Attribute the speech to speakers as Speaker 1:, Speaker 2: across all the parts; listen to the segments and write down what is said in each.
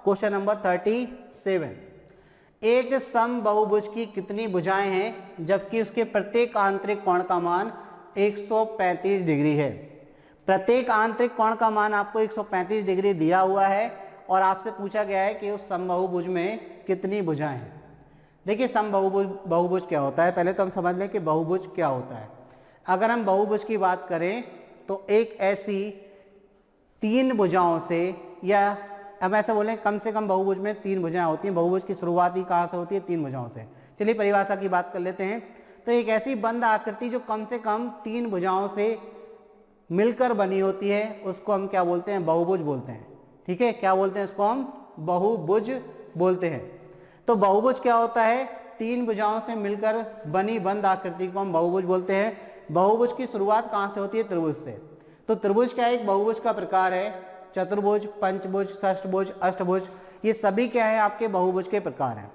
Speaker 1: Question number 37, एक समबाहुभुज की कितनी भुजाएं हैं जबकि उसके प्रत्येक आंतरिक कोण का मान 135 डिग्री है। प्रत्येक आंतरिक कोण का मान आपको 135 डिग्री दिया हुआ है और आपसे पूछा गया है कि उस समबाहुभुज में कितनी भुजाएं हैं। देखिए बहुभुज क्या होता है, पहले तो हम समझ लें कि बहुभुज क्या होता है। अगर हम बहुभुज की बात करें तो एक ऐसी 3 भुजाओं से, या हम ऐसा बोलें कम से कम बहुभुज में 3 भुजाएं होती हैं। बहुभुज की शुरुआत ही कहाँ से होती है? 3 भुजाओं से। चलिए परिभाषा की बात कर लेते हैं। तो एक ऐसी बंद आकृति जो कम से कम 3 भुजाओं से मिलकर बनी होती है उसको हम क्या बोलते हैं? बहुभुज बोलते हैं। ठीक है, क्या बोलते हैं इसको? हम बहुभुज बोलते हैं। तो बहुभुज क्या होता है? 3 भुजाओं से मिलकर बनी बंद आकृति को हम बहुभुज बोलते हैं। बहुभुज की शुरुआत कहाँ से होती है? त्रिभुज से। तो त्रिभुज क्या है? एक बहुभुज का प्रकार है। चतुर्भुज, पंचभुज, षष्ठभुज, अष्टभुज, ये सभी क्या है? आपके बहुभुज के प्रकार हैं।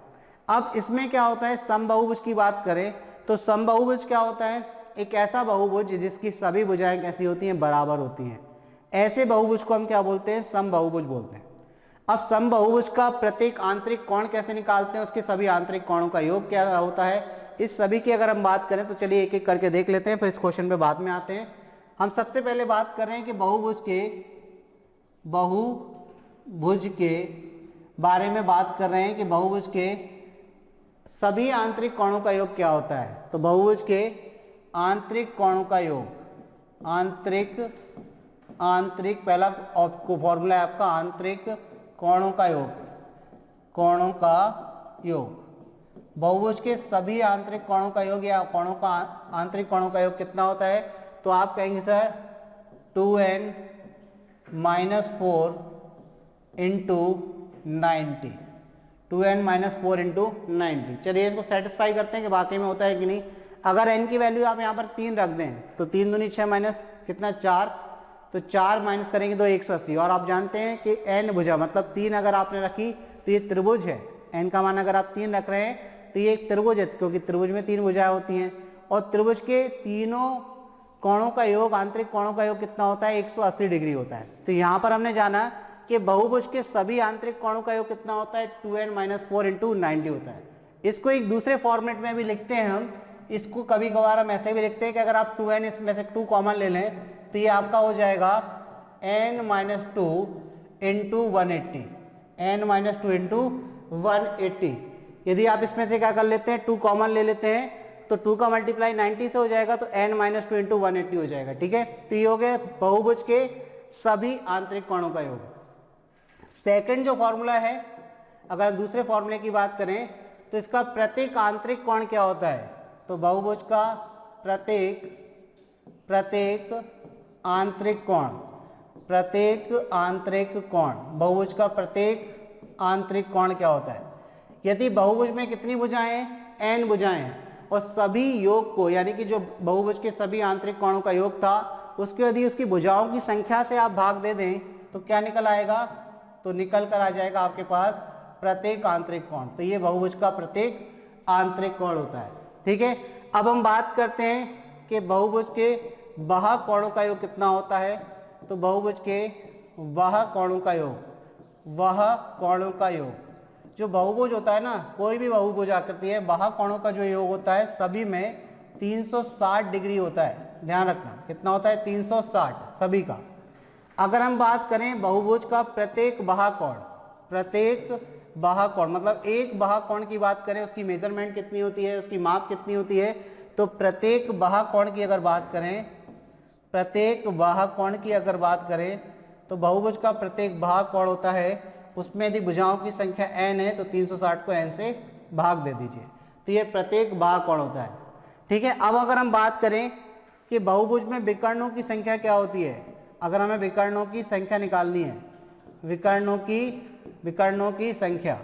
Speaker 1: अब इसमें क्या होता है? समबाहुभुज की बात करें तो समबाहुभुज क्या होता है? एक ऐसा बहुभुज जिसकी सभी भुजाएं कैसी होती हैं? बराबर होती हैं। ऐसे बहुभुज को हम क्या बोलते हैं? समबाहुभुज बोलते हैं। अब समबाहुभुज का प्रत्येक आंतरिक कोण कैसे निकालते हैं? उसके सभी आंतरिक कोणों का योग क्या होता है? इस सभी की अगर हम बात करें तो चलिए एक एक करके देख लेते हैं, फिर इस क्वेश्चन पे बाद में आते हैं। हम सबसे पहले बात कर रहे हैं कि बहुभुज के बारे में बात कर रहे हैं कि बहुभुज के सभी आंतरिक कोणों का योग क्या होता है। तो बहुभुज के आंतरिक कोणों का योग, आंतरिक पहला फॉर्मूला है आपका आंतरिक कोणों का योग, कोणों का योग। बहुभुज के सभी आंतरिक कोणों का योग या कोणों का आंतरिक कोणों का योग कितना होता है? तो आप कहेंगे sir 2n - 4 into 90, 2n - 4 into 90। चलिए इसको सेटिस्फाई करते हैं कि वाकई में होता है कि नहीं। अगर n की वैल्यू आप यहाँ पर 3 रख दें तो 3 दूनी 6 माइनस कितना 4, तो 4 माइनस करेंगे तो 180। और आप जानते हैं कि n भुजा मतलब 3 अगर आपने रखी तो ये त्रिभुज है। n का मान अगर आप 3 रख रहे हैं तो ये एक त्रिभुज है, क्योंकि त्रिभुज में 3 भुजाएं होती हैं। और त्रिभुज के तीनों कोणों का योग, आंतरिक कोणों का योग कितना होता है? 180 डिग्री होता है। तो यहाँ पर हमने जाना कि बहुभुज के सभी आंतरिक कोणों का योग कितना होता है? 2n - 4 इंटू 90 होता है। इसको एक दूसरे फॉर्मेट में भी लिखते हैं हम। इसको कभी कभार हम ऐसे भी लिखते हैं कि अगर आप 2n इसमें से 2 कॉमन ले लें तो ये आपका हो जाएगा n - 2 इंटू 180, n - 2 इंटू 180। यदि आप इसमें से क्या कर लेते हैं? 2 कॉमन ले लेते हैं तो 2 का मल्टीप्लाई 90 से हो जाएगा तो n - 2 इंटू 180 हो जाएगा। ठीक है, तो ये हो गया बहुभुज के सभी आंतरिक कोणों का योग। सेकंड जो फॉर्मूला है, अगर दूसरे फॉर्मूले की बात करें तो इसका प्रत्येक आंतरिक कोण क्या होता है? तो बहुभुज का प्रत्येक आंतरिक कोण, बहुभुज का प्रत्येक आंतरिक कोण क्या होता है? यदि बहुभुज में कितनी भुजाएं हैं? n भुजाएं हैं। और सभी योग को, यानी कि जो बहुभुज के सभी आंतरिक कोणों का योग था उसके यदि उसकी भुजाओं की संख्या से आप भाग दे दें तो क्या निकल आएगा? तो निकल कर आ जाएगा आपके पास प्रत्येक आंतरिक कोण। तो ये बहुभुज का प्रत्येक आंतरिक कोण होता है। ठीक है, अब हम बात करते हैं कि बहुभुज के बाह्य कोणों का योग कितना होता है। तो बहुभुज के बाह्य कोणों का योग, जो बहुभुज होता है ना, कोई भी बहुभुज आकृति है, बाह्य कोणों का जो योग होता है सभी में 360 डिग्री होता है। ध्यान रखना कितना होता है? 360 सभी का। अगर हम बात करें बहुभुज का प्रत्येक बाह्य कोण मतलब एक बाह्य कोण की बात करें, उसकी मेजरमेंट कितनी होती है, उसकी माप कितनी होती है? तो प्रत्येक बाह्य कोण की अगर बात करें तो बहुभुज का प्रत्येक बाह्य कोण होता है, उसमें यदि भुजाओं की संख्या n है तो 360 को n से भाग दे दीजिए, तो ये प्रत्येक बाह्य कोण होता है। ठीक है, अब अगर हम बात करें कि बहुभुज में विकर्णों की संख्या क्या होती है, अगर हमें विकर्णों की संख्या निकालनी है, विकर्णों की संख्या,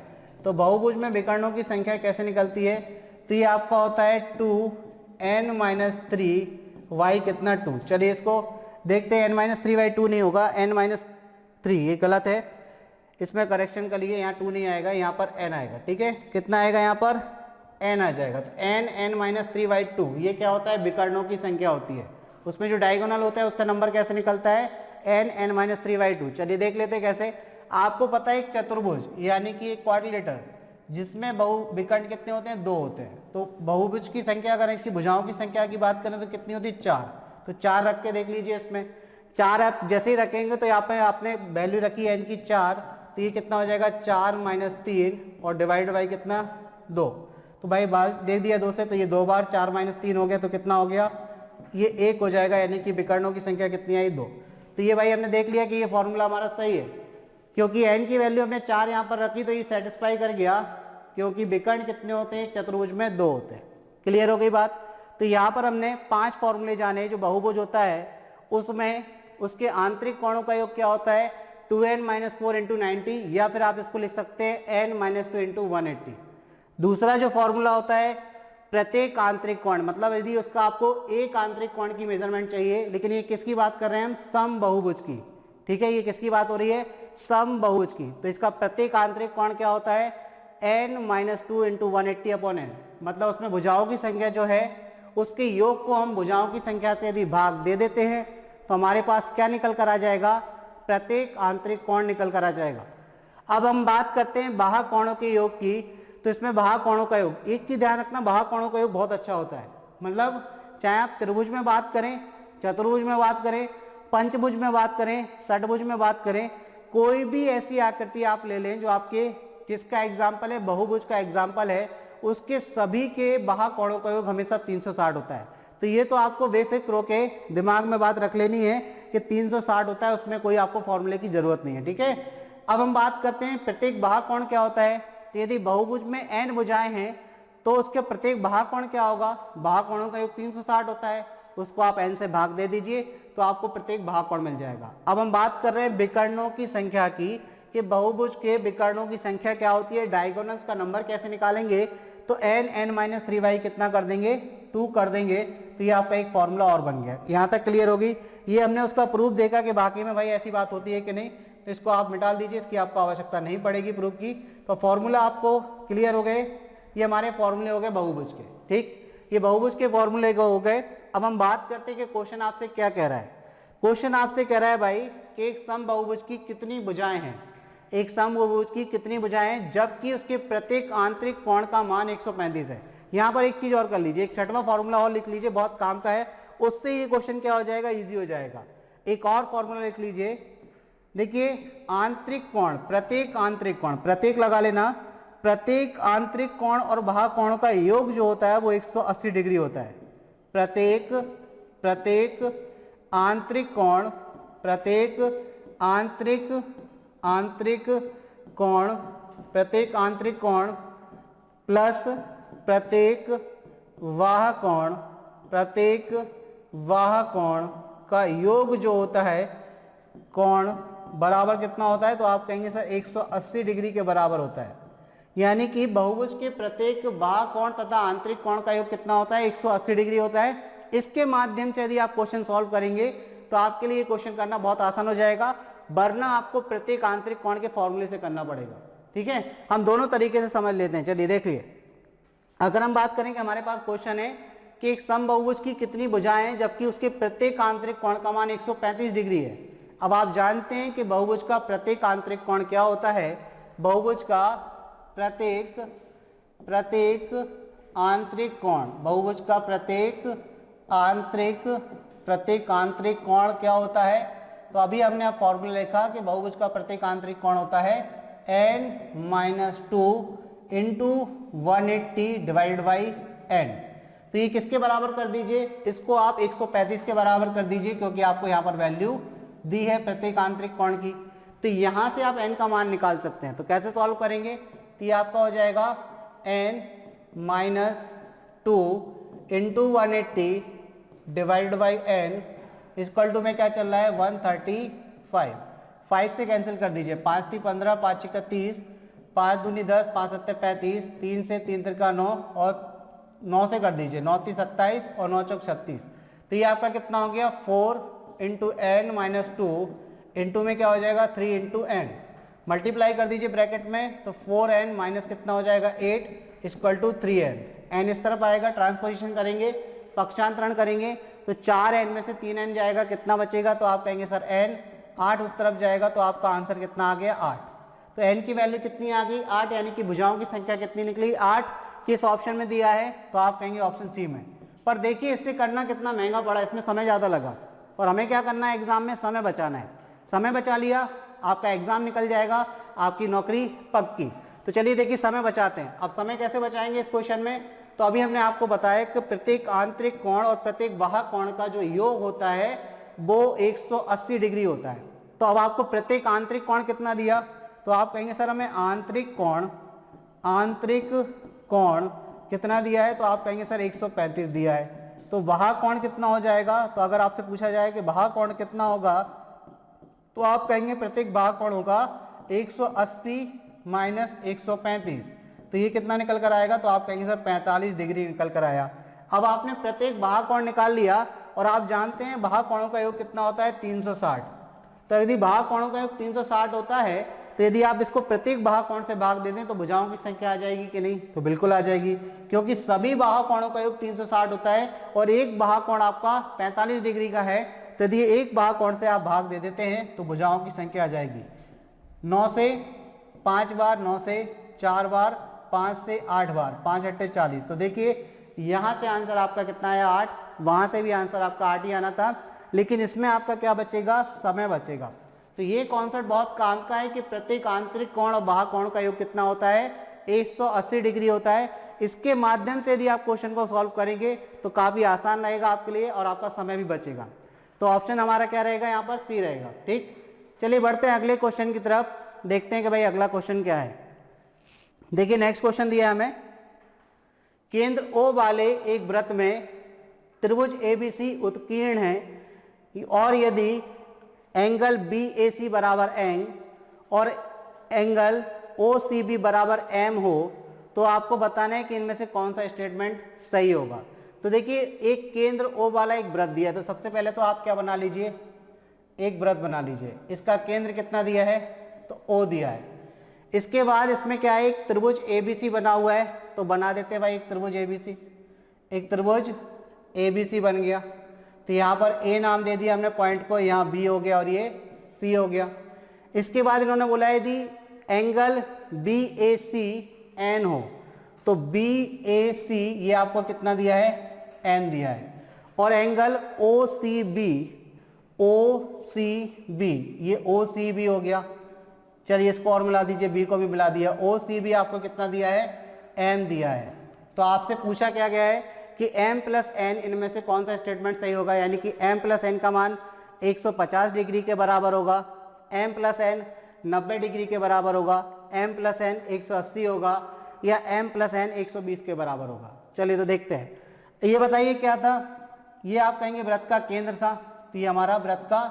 Speaker 1: तो बहुभुज में विकर्णों की संख्या कैसे निकलती है? तो ये आपका होता है 2n - 3y कितना 2। चलिए इसको देखते हैं। n - 3y 2 नहीं होगा, n - 3 ये गलत है, इसमें करेक्शन कर लिए, यहाँ 2 नहीं आएगा, यहाँ पर n आएगा। ठीक है, कितना आएगा? यहाँ पर n आ जाएगा। तो n - 3/2 ये क्या होता है? विकर्णों की संख्या होती है। उसमें जो डायगोनल होता है उसका नंबर कैसे निकलता है? n - 3/2। चलिए देख लेते हैं कैसे। आपको पता है एक चतुर्भुज यानी कि एक क्वाड्रिलेटर जिसमें विकर्ण कितने होते हैं, 2 होते हैं। तो बहुभुज की संख्या अगर इसकी भुजाओं की संख्या की बात करें तो कितनी होती है, 4। तो 4 रख के देख लीजिए। इसमें 4 आप जैसे ही रखेंगे तो यहाँ पे आपने वैल्यू रखी है n की 4, तो ये कितना हो जाएगा 4 - 3 और डिवाइड बाई कितना 2। तो भाई दे दिया 2 से, तो ये 2 बार 4 - 3 हो गया, तो कितना हो गया, ये 1 हो जाएगा, यानी कि विकर्णों की संख्या कितनी आई, 2। तो ये भाई हमने देख लिया कि ये फॉर्मूला हमारा सही है, क्योंकि n की वैल्यू हमने 4 यहाँ पर रखी तो ये सेटिस्फाई कर गया, क्योंकि विकर्ण कितने होते हैं, चतुर्भुज में 2 होते हैं। क्लियर हो गई बात। तो यहाँ पर हमने 5 फॉर्मूले जाने। जो बहुभुज होता है उसमें उसके आंतरिक कोणों का योग क्या होता है, 2n - 4 × 90, या फिर आप इसको लिख सकते हैं n - 2 × 180। दूसरा जो फॉर्मूला होता है प्रत्येक आंतरिक कोण, मतलब यदि उसका आपको एक आंतरिक कोण की मेजरमेंट चाहिए, लेकिन ये किसकी बात कर रहे हैं हम, सम बहुभुज की। ठीक है, ये किसकी बात हो रही है, सम बहुभुज की। तो इसका प्रत्येक आंतरिक कोण क्या होता है, n - 2 × 180/n, मतलब उसमें भुजाओं की संख्या जो है उसके योग को हम भुजाओं की संख्या से यदि भाग दे देते हैं तो हमारे पास क्या निकल कर आ जाएगा, प्रत्येक आंतरिक कोण निकल कर आ जाएगा। अब हम बात करते हैं बाह्य कोणों के योग की। तो इसमें बाह्य कोणों का योग, एक चीज ध्यान रखना, बाह्य कोणों का योग बहुत अच्छा होता है। मतलब चाहे आप त्रिभुज में बात करें, चतुर्भुज में बात करें, पंचभुज में बात करें, षटभुज में बात करें, कोई भी ऐसी आकृति आप ले लें जो आपके किसका एग्जाम्पल है, बहुभुज का एग्जाम्पल है, उसके सभी के बाह्य कोणों का योग हमेशा 360 होता है। तो ये तो आपको बेफिक्र होके दिमाग में बात रख लेनी है कि 360 होता है, उसमें कोई आपको फॉर्मूले की जरूरत नहीं है। ठीक है, अब हम बात करते हैं प्रत्येक बाह्य कोण क्या होता है। तो यदि बहुभुज में n भुजाएं हैं तो उसके प्रत्येक बाह्य कोण क्या होगा, बाह्य कोणों का योग 360 होता है, उसको आप n से भाग दे दीजिए तो आपको प्रत्येक बाह्य कोण मिल जाएगा। अब हम बात कर रहे हैं विकर्णों की संख्या की, कि बहुभुज के विकर्णों की संख्या क्या होती है, डायगोनल्स का नंबर कैसे निकालेंगे। तो n - 3y कितना कर देंगे, 2 कर देंगे। तो ये आपका एक फॉर्मूला और बन गया। यहाँ तक क्लियर होगी। ये हमने उसका प्रूफ देखा कि बाकी में भाई ऐसी बात होती है कि नहीं, तो इसको आप मिटा दीजिए, इसकी आपको आवश्यकता नहीं पड़ेगी प्रूफ की। तो फॉर्मूला आपको क्लियर हो गए। ये हमारे फॉर्मूले हो गए बहुभुज के। ठीक, ये बहुभुज के फॉर्मूले हो गए। अब हम बात करते हैं कि क्वेश्चन आपसे क्या कह रहा है। क्वेश्चन आपसे कह रहा है भाई कि एक सम बहुभुज की कितनी भुजाएं हैं, एक सम बहुभुज की कितनी भुजाएं हैं जबकि उसके प्रत्येक आंतरिक कोण का मान 135 है। यहाँ पर एक चीज और कर लीजिए, एक छठवां फॉर्मूला और लिख लीजिए, बहुत काम का है, उससे ये क्वेश्चन क्या हो जाएगा, इजी हो जाएगा। एक और फॉर्मूला लिख लीजिए, देखिए आंतरिक कोण, प्रत्येक आंतरिक कोण, प्रत्येक लगा लेना, प्रत्येक आंतरिक कोण और बाह्य कोणों का योग जो होता है वो 180 डिग्री होता है। प्रत्येक आंतरिक कोण, प्रत्येक आंतरिक कोण, प्रत्येक आंतरिक कोण प्लस प्रत्येक बाह्य कोण, प्रत्येक बाह्य कोण का योग जो होता है कोण बराबर कितना होता है, तो आप कहेंगे सर 180 डिग्री के बराबर होता है। यानी कि बहुभुज के प्रत्येक बाह्य कोण तथा आंतरिक कोण का योग कितना होता है, 180 डिग्री होता है। इसके माध्यम से यदि आप क्वेश्चन सॉल्व करेंगे तो आपके लिए क्वेश्चन करना बहुत आसान हो जाएगा, वरना आपको प्रत्येक आंतरिक कोण के फॉर्मूले से करना पड़ेगा। ठीक है, हम दोनों तरीके से समझ लेते हैं। चलिए देखिए, अगर हम बात करें कि हमारे पास क्वेश्चन है कि एक सम बहुभुज की कितनी भुजाएं हैं जबकि उसके प्रत्येक आंतरिक कोण का मान 135 डिग्री है। अब आप जानते हैं कि बहुभुज का प्रत्येक आंतरिक कोण क्या होता है, बहुभुज का प्रत्येक आंतरिक कोण, बहुभुज का प्रत्येक आंतरिक कोण क्या होता है। तो अभी हमने आप फॉर्मूला लिखा कि बहुभुज का प्रत्येक आंतरिक कोण होता है n - 2 × 180 डिवाइड बाई n। तो ये किसके बराबर कर दीजिए, इसको आप 135 के बराबर कर दीजिए, क्योंकि आपको यहाँ पर वैल्यू दी है प्रत्येक आंतरिक कोण की। तो यहाँ से आप n का मान निकाल सकते हैं। तो कैसे सॉल्व करेंगे, तो ये आपका हो जाएगा n - 2 × 180 divide by n equal to में क्या चल रहा है 135। 5 से कैंसिल कर दीजिए, 5 × 3 = 15, 5 × 30, 5 × 2 = 10, 5 × 7 = 35, 3 से 3 × 3 = 9 और 9 से कर दीजिए, 9 × 3 = 27 और 9 × 4 = 36। तो ये आपका कितना हो गया 4 × n - 2 इंटू में क्या हो जाएगा 3 × n, मल्टीप्लाई कर दीजिए ब्रैकेट में, तो 4n माइनस कितना हो जाएगा 8 इक्वल टू 3n। n इस तरफ आएगा, ट्रांसपोजिशन करेंगे, पक्षांतरण करेंगे, तो 4n में से 3n जाएगा, कितना बचेगा, तो आप कहेंगे सर n 8 उस तरफ जाएगा तो आपका आंसर कितना आ गया 8। तो n की वैल्यू कितनी आ गई 8, यानी कि भुजाओं की संख्या कितनी निकली 8। किस ऑप्शन में दिया है तो आप कहेंगे ऑप्शन सी में। पर देखिए इससे करना कितना महंगा पड़ा, इसमें समय ज़्यादा लगा और हमें क्या करना है एग्जाम में समय बचाना है। समय बचा लिया आपका एग्जाम निकल जाएगा, आपकी नौकरी पक्की। तो चलिए देखिए समय बचाते हैं। अब समय कैसे बचाएंगे इस क्वेश्चन में, तो अभी हमने आपको बताया कि प्रत्येक आंतरिक कोण और प्रत्येक बाह्य कोण का जो योग होता है वो 180 डिग्री होता है। तो अब आपको प्रत्येक आंतरिक कोण कितना दिया, तो आप कहेंगे सर हमें आंतरिक कोण कितना दिया है, तो आप कहेंगे सर 135 दिया है। तो बाह्य कोण कितना हो जाएगा, तो अगर आपसे पूछा जाए कि बाह्य कोण कितना होगा तो आप कहेंगे प्रत्येक बाह्य कोण होगा 180 माइनस 135। तो ये कितना निकल कर आएगा, तो आप कहेंगे सर 45 डिग्री निकल कर आया। अब आपने प्रत्येक बाह्य कोण निकाल लिया और आप जानते हैं बाह्य कोणों का योग कितना होता है 360। तो यदि बाह्य कोणों का योग 360 होता है तो यदि आप इसको प्रत्येक बाह्य कोण से भाग दे दें तो भुजाओं की संख्या आ जाएगी कि नहीं, तो बिल्कुल आ जाएगी, क्योंकि सभी बाह्य कोणों का योग 360 होता है और एक बाह्य कोण आपका 45 डिग्री का है। तो यदि एक बाह्य कोण से आप भाग दे देते हैं तो भुजाओं की संख्या आ जाएगी 9 से 5 बार, 9 से 4 बार, 5 से 8 बार, 5 8 40। तो देखिए यहां से आंसर आपका कितना आया 8, वहां से भी आंसर आपका 8 ही आना था, लेकिन इसमें आपका क्या बचेगा, समय बचेगा। तो ये कॉन्सेप्ट बहुत काम का है कि प्रत्येक आंतरिक कोण और बाह्य कोण का योग कितना होता है 180 डिग्री होता है। इसके माध्यम से यदि आप क्वेश्चन को सॉल्व करेंगे तो काफी आसान रहेगा आपके लिए और आपका समय भी बचेगा। तो ऑप्शन हमारा क्या रहेगा यहाँ पर, सी रहेगा। ठीक, चलिए बढ़ते हैं अगले क्वेश्चन की तरफ, देखते हैं कि भाई अगला क्वेश्चन क्या है। देखिए नेक्स्ट क्वेश्चन दिया है हमें, केंद्र O वाले एक वृत्त में त्रिभुज ABC उत्कीर्ण है और यदि एंगल BAC बराबर n और एंगल OCB बराबर m हो तो आपको बताना है कि इनमें से कौन सा स्टेटमेंट सही होगा। तो देखिए एक केंद्र O वाला एक वृत्त दिया है, तो सबसे पहले तो आप क्या बना लीजिए, एक वृत्त बना लीजिए। इसका केंद्र कितना दिया है, तो O दिया है। इसके बाद इसमें क्या है, एक त्रिभुज ABC बना हुआ है, तो बना देते हैं भाई एक त्रिभुज ABC। एक त्रिभुज ABC बन गया, तो यहाँ पर A नाम दे दिया हमने पॉइंट को, यहाँ B हो गया और ये C हो गया। इसके बाद इन्होंने बोला यदि एंगल BAC n हो तो BAC ये आपको कितना दिया है, n दिया है, और एंगल OCB ये OCB हो गया। चलिए इसको और मिला दीजिए, B को भी मिला दिया, OCB आपको कितना दिया है, m दिया है। तो आपसे पूछा क्या गया है कि m प्लस n इनमें से कौन सा स्टेटमेंट सही होगा, यानी कि m प्लस n का मान 150 डिग्री के बराबर होगा, m प्लस n 90 डिग्री के बराबर होगा, m प्लस n 180 होगा, या m प्लस n 120 के बराबर होगा। चलिए तो देखते हैं, ये बताइए क्या था, ये आप कहेंगे वृत्त का केंद्र था, तो ये हमारा वृत्त का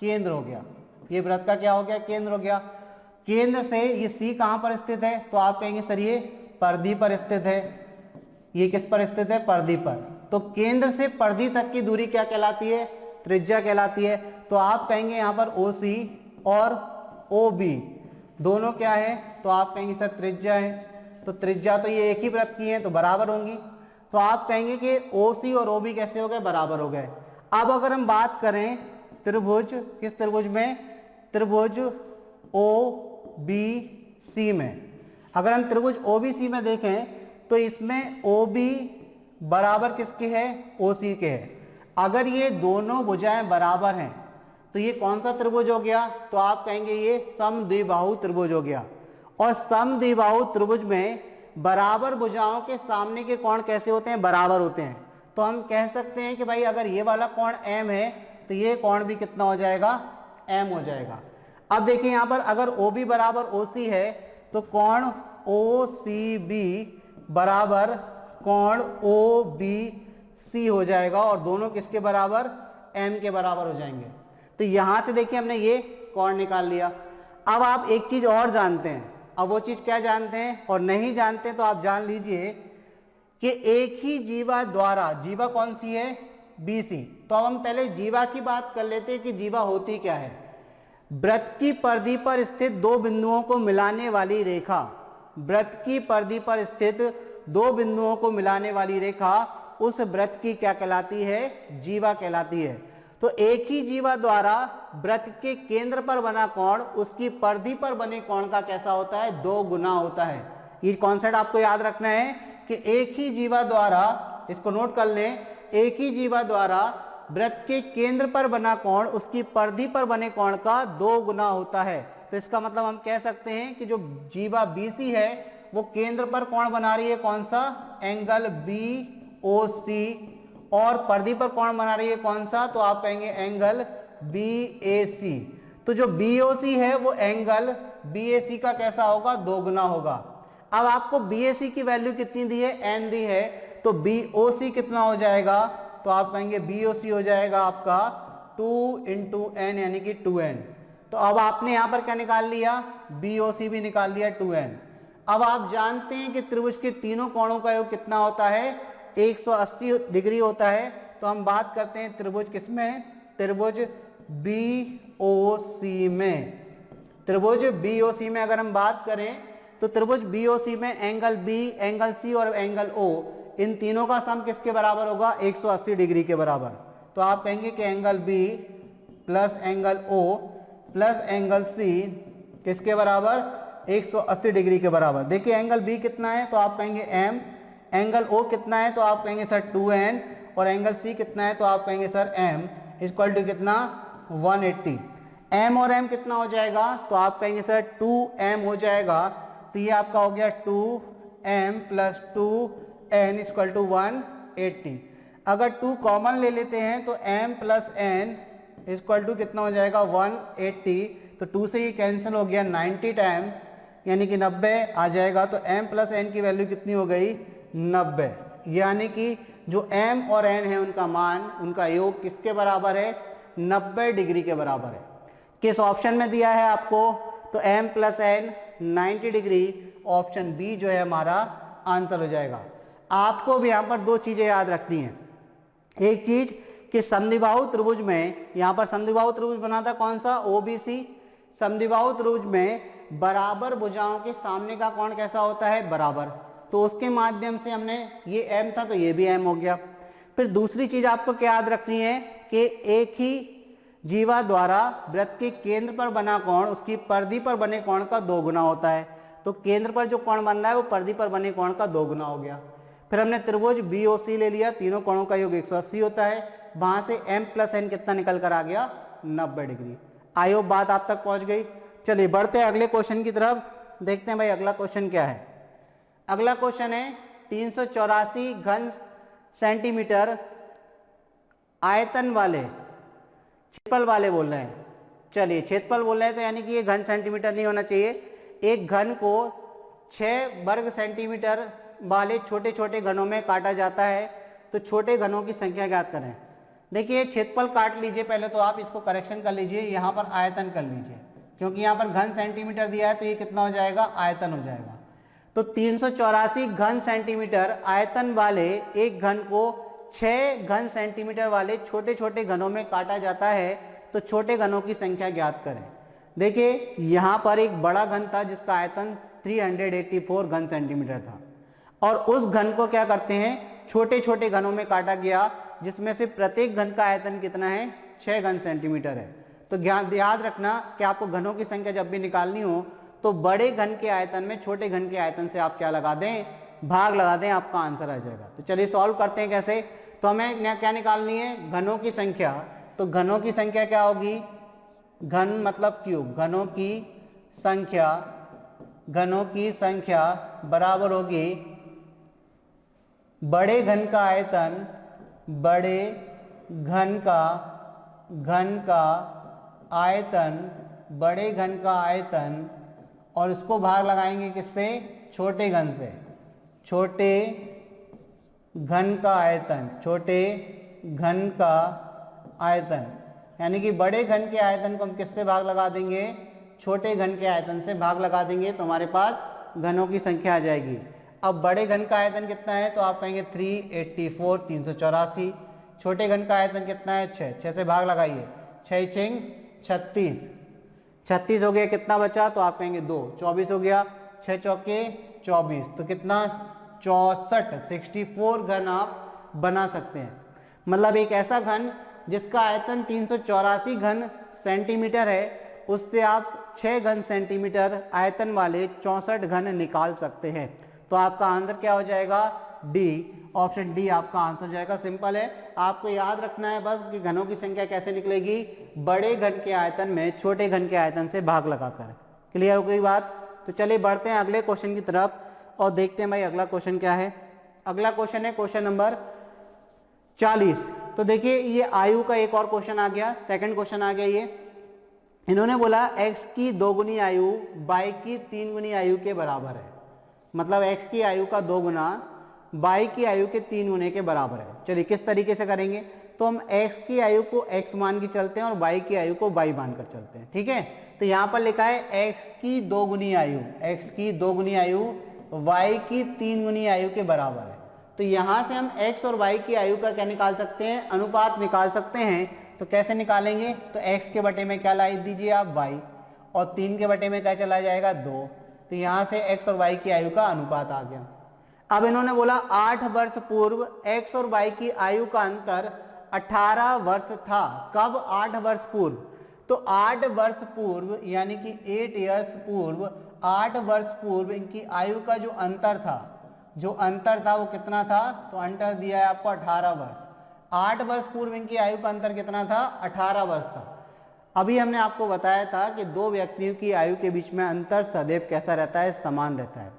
Speaker 1: केंद्र हो गया। ये वृत्त का क्या हो गया, केंद्र हो गया। केंद्र से ये C कहाँ पर स्थित है, तो आप कहेंगे सर ये परिधि पर स्थित है। ये किस पर स्थित है, परिधि पर। तो केंद्र से परिधि तक की दूरी क्या कहलाती है, त्रिज्या कहलाती है। तो आप कहेंगे यहाँ पर OC और OB दोनों क्या है, तो आप कहेंगे सर त्रिज्या है। तो त्रिज्या तो ये एक ही वृत्त की है तो बराबर होंगी। तो आप कहेंगे कि OC और OB कैसे हो गए, बराबर हो गए। अब अगर हम बात करें त्रिभुज, किस त्रिभुज में, त्रिभुज OBC में, अगर हम त्रिभुज OBC में देखें तो इसमें OB बराबर किसके है, OC के है। अगर ये दोनों भुजाएं बराबर हैं तो ये कौन सा त्रिभुज हो गया, तो आप कहेंगे ये समद्विबाहु त्रिभुज हो गया। और समद्विबाहु त्रिभुज में बराबर भुजाओं के सामने के कोण कैसे होते हैं, बराबर होते हैं। तो हम कह सकते हैं कि भाई अगर ये वाला कोण m है तो ये कोण भी कितना हो जाएगा, m हो जाएगा। अब देखिए यहाँ पर अगर OB बराबर OC है तो कोण OCB बराबर कोण OBC हो जाएगा और दोनों किसके बराबर, m के बराबर हो जाएंगे। तो यहां से देखिए हमने ये कोण निकाल लिया। अब आप एक चीज और जानते हैं, अब वो चीज क्या जानते हैं और नहीं जानते तो आप जान लीजिए कि एक ही जीवा द्वारा, जीवा कौन सी है, BC। तो अब हम पहले जीवा की बात कर लेते हैं कि जीवा होती क्या है। वृत्त की परिधि पर स्थित दो बिंदुओं को मिलाने वाली रेखा, वृत्त की परिधि पर स्थित दो बिंदुओं को मिलाने वाली रेखा उस वृत्त की क्या कहलाती है, जीवा कहलाती है। तो एक ही जीवा द्वारा वृत्त के केंद्र पर बना कोण उसकी परिधि पर बने कोण का कैसा होता है, 2 गुना होता है। ये कॉन्सेप्ट आपको याद रखना है कि एक ही जीवा द्वारा, इसको नोट कर लें, एक ही जीवा द्वारा वृत्त के केंद्र पर बना कोण उसकी परिधि पर बने कोण का 2 गुना होता है। तो इसका मतलब हम कह सकते हैं कि जो जीवा BC है वो केंद्र पर कोण बना रही है, कौन सा, एंगल BOC, और परिधि पर कोण बना रही है कौन सा, तो आप कहेंगे एंगल BAC। तो जो BOC है वो एंगल BAC का कैसा होगा, 2 गुना होगा। अब आपको BAC की वैल्यू कितनी दी है, n दी है, तो BOC कितना हो जाएगा, तो आप कहेंगे BOC हो जाएगा आपका 2 × n यानी कि 2n। तो अब आपने यहां पर क्या निकाल लिया, BOC भी निकाल लिया 2n। अब आप जानते हैं कि त्रिभुज के तीनों कोणों का योग कितना होता है, 180 डिग्री होता है। तो हम बात करते हैं त्रिभुज किसमें, त्रिभुज BOC में। त्रिभुज BOC में अगर हम बात करें तो त्रिभुज BOC में एंगल B, एंगल C और एंगल O, इन तीनों का सम किसके बराबर होगा, 180 डिग्री के बराबर। तो आप कहेंगे कि angle B plus angle O plus angle C किसके बराबर, 180 डिग्री के बराबर। देखिए एंगल B कितना है, तो आप कहेंगे m, एंगल O कितना है, तो आप कहेंगे सर 2n, और एंगल C कितना है, तो आप कहेंगे सर m इक्वल टू कितना, 180। m और m कितना हो जाएगा, तो आप कहेंगे सर 2m हो जाएगा। तो ये आपका हो गया 2m plus 2n equal to 180। अगर 2 कॉमन ले लेते हैं तो m plus n equal to कितना हो जाएगा, 180। तो 2 से ये कैंसिल हो गया, 90 टाइम यानी कि 90 आ जाएगा। तो m प्लस n की वैल्यू कितनी हो गई, 90। यानी कि जो m और n है उनका मान, उनका योग किसके बराबर है, 90 डिग्री के बराबर है। किस ऑप्शन में दिया है आपको, तो m plus n 90 degree, option B जो है हमारा आंसर हो जाएगा। आपको भी यहाँ पर 2 चीजें याद रखनी है। एक चीज कि समद्विबाहु त्रिभुज में, यहाँ पर समद्विबाहु त्रिभुज बना था कौन सा, OBC। समद्विबाहु त्रिभुज में बराबर भुजाओं के सामने का कोण कैसा होता है, बराबर। तो उसके माध्यम से हमने, ये m था तो ये भी m हो गया। फिर दूसरी चीज आपको क्या याद रखनी है कि एक ही जीवा द्वारा वृत्त के केंद्र पर बना कोण उसकी परिधि पर बने कोण का 2 गुना होता है। तो केंद्र पर जो कोण बन रहा है वो परिधि पर बने कोण का 2 गुना हो गया। फिर हमने त्रिभुज BOC ले लिया, तीनों कोणों का योग 180 होता है। वहां से m प्लस n कितना निकल कर आ गया, 90 डिग्री। आई होप बात आप तक पहुंच गई। चलिए बढ़ते हैं अगले क्वेश्चन की तरफ, देखते हैं भाई अगला क्वेश्चन क्या है। अगला क्वेश्चन है 384 घन सेंटीमीटर आयतन वाले, क्षेत्रफल वाले बोल रहे हैं। चलिए क्षेत्रफल बोल रहे हैं तो यानी कि ये घन सेंटीमीटर नहीं होना चाहिए। एक घन को 6 वर्ग सेंटीमीटर वाले छोटे छोटे घनों में काटा जाता है। तो छोटे घनों की संख्या ज्ञात करें। देखिए क्षेत्रफल काट लीजिए पहले, तो आप इसको करेक्शन कर लीजिए, यहाँ पर आयतन कर लीजिए, क्योंकि यहाँ पर घन सेंटीमीटर दिया है तो ये कितना हो जाएगा, आयतन हो जाएगा। तो 384 घन सेंटीमीटर आयतन वाले एक घन को 6 घन सेंटीमीटर वाले छोटे छोटे घनों में काटा जाता है। तो छोटे घनों की संख्या ज्ञात करें। देखिए यहाँ पर एक बड़ा घन था जिसका आयतन 384 घन सेंटीमीटर था, और उस घन को क्या करते हैं, छोटे छोटे घनों में काटा गया, जिसमें से प्रत्येक घन का आयतन कितना है, 6 घन सेंटीमीटर है। तो याद रखना कि आपको घनों की संख्या जब भी निकालनी हो तो बड़े घन के आयतन में छोटे घन के आयतन से आप क्या लगा दें, भाग लगा दें, आपका आंसर आ जाएगा। तो चलिए सॉल्व करते हैं कैसे। तो हमें क्या निकालनी है, घनों की संख्या। तो घनों की संख्या क्या होगी, घन मतलब क्यूब, घनों की संख्या, घनों की संख्या बराबर होगी बड़े घन का आयतन, बड़े घन का आयतन, बड़े घन का आयतन, और इसको भाग लगाएंगे किससे, छोटे घन से, छोटे घन का आयतन, छोटे घन का आयतन, यानी कि बड़े घन के आयतन को हम किससे भाग लगा देंगे, छोटे घन के आयतन से भाग लगा देंगे, तो हमारे पास घनों की संख्या आ जाएगी। अब बड़े घन का आयतन कितना है, तो आप कहेंगे 384, 384। छोटे घन का आयतन कितना है, 6 से भाग लगाइए, 6 छिंग 36, 36 हो गया, कितना बचा, तो आप कहेंगे 2, 24 हो गया, 6 चौके 24, तो कितना 64, 64 घन आप बना सकते हैं। मतलब एक ऐसा घन जिसका आयतन 384 घन सेंटीमीटर है, उससे आप 6 घन सेंटीमीटर आयतन वाले 64 घन निकाल सकते हैं। तो आपका आंसर क्या हो जाएगा? डी, ऑप्शन डी आपका आंसर हो जाएगा। सिंपल है, आपको याद रखना है बस कि घनों की संख्या कैसे निकलेगी, बड़े घन के आयतन में छोटे घन के आयतन से भाग लगाकर। क्लियर हो गई बात? तो चलिए बढ़ते हैं अगले क्वेश्चन की तरफ और देखते हैं भाई अगला क्वेश्चन क्या है। अगला क्वेश्चन है क्वेश्चन नंबर 40। तो देखिए ये आयु का एक और क्वेश्चन आ गया, सेकंड क्वेश्चन आ गया ये। इन्होंने बोला x की 2 गुनी आयु y की 3 गुनी आयु के बराबर है। मतलब x की आयु का 2 गुना y की आयु के 3 गुने के बराबर है। चलिए किस तरीके से करेंगे, तो हम x की आयु को x मान के चलते हैं और y की आयु को y मान कर चलते हैं। ठीक है, तो यहाँ पर लिखा है x की 2 गुनी आयु, x की 2 गुनी आयु y की 3 गुनी आयु के बराबर है। तो यहाँ से हम x और y की आयु का क्या निकाल सकते हैं? अनुपात निकाल सकते हैं। तो कैसे निकालेंगे? तो x के बटे में क्या ला दीजिए आप? y, और 3 के बटे में क्या चला जाएगा? 2। तो यहाँ से x और y की आयु का अनुपात आ गया। अब इन्होंने बोला 8 वर्ष पूर्व x और y की आयु का अंतर 18 वर्ष था। कब? 8 वर्ष पूर्व। तो 8 वर्ष पूर्व यानी कि 8 इयर्स पूर्व, 8 वर्ष पूर्व इनकी आयु का जो अंतर था वो कितना था? तो अंतर दिया है आपको 18 वर्ष। 8 वर्ष पूर्व इनकी आयु का अंतर कितना था? 18 वर्ष था। अभी हमने आपको बताया था कि दो व्यक्तियों की आयु के बीच में अंतर सदैव कैसा रहता है? समान रहता है।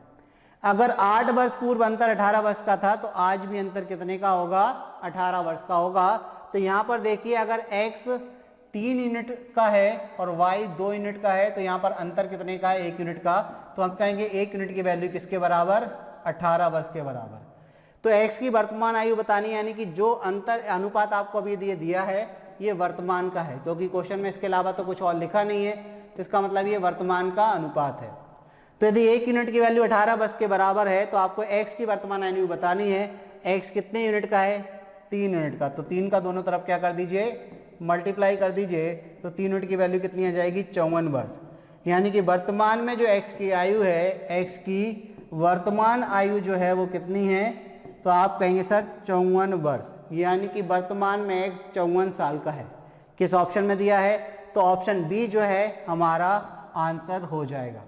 Speaker 1: अगर 8 वर्ष पूर्व अंतर 18 वर्ष का था तो आज भी अंतर कितने का होगा? 18 वर्ष का होगा। तो यहाँ पर देखिए अगर x 3 यूनिट का है और y 2 यूनिट का है तो यहाँ पर अंतर कितने का है? 1 यूनिट का। तो हम कहेंगे 1 यूनिट की वैल्यू किसके बराबर? 18 वर्ष के बराबर। तो x की वर्तमान आयु बतानी, यानी कि जो अंतर अनुपात आपको अभी दिया है ये वर्तमान का है, क्योंकि क्वेश्चन में इसके अलावा तो कुछ और लिखा नहीं है, तो इसका मतलब ये वर्तमान का अनुपात है। तो यदि 1 यूनिट की वैल्यू 18 वर्ष के बराबर है तो आपको x की वर्तमान आयु बतानी है। x कितने यूनिट का है? 3 यूनिट का। तो 3 का दोनों तरफ क्या कर दीजिए? मल्टीप्लाई कर दीजिए। तो 3 यूनिट की वैल्यू कितनी आ जाएगी? 54 वर्ष। यानी कि वर्तमान में जो x की आयु है, x की वर्तमान आयु जो है वो कितनी है? तो आप कहेंगे सर 54 वर्ष, यानी कि वर्तमान में x 54 साल का है। किस ऑप्शन में दिया है? तो ऑप्शन बी जो है हमारा आंसर हो जाएगा।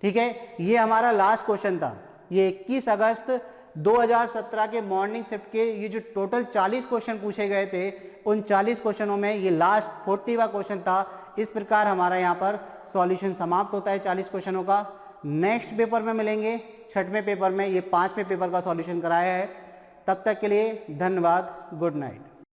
Speaker 1: ठीक है, ये हमारा लास्ट क्वेश्चन था। ये 21 अगस्त 2017 के मॉर्निंग शिफ्ट के ये जो टोटल 40 क्वेश्चन पूछे गए थे, उन 40 क्वेश्चनों में ये लास्ट 40वां क्वेश्चन था। इस प्रकार हमारा यहाँ पर सॉल्यूशन समाप्त होता है 40 क्वेश्चनों का। नेक्स्ट पेपर में मिलेंगे, 6वें पेपर में। ये 5वें पेपर का सॉल्यूशन कराया है। तब तक के लिए धन्यवाद, गुड नाइट।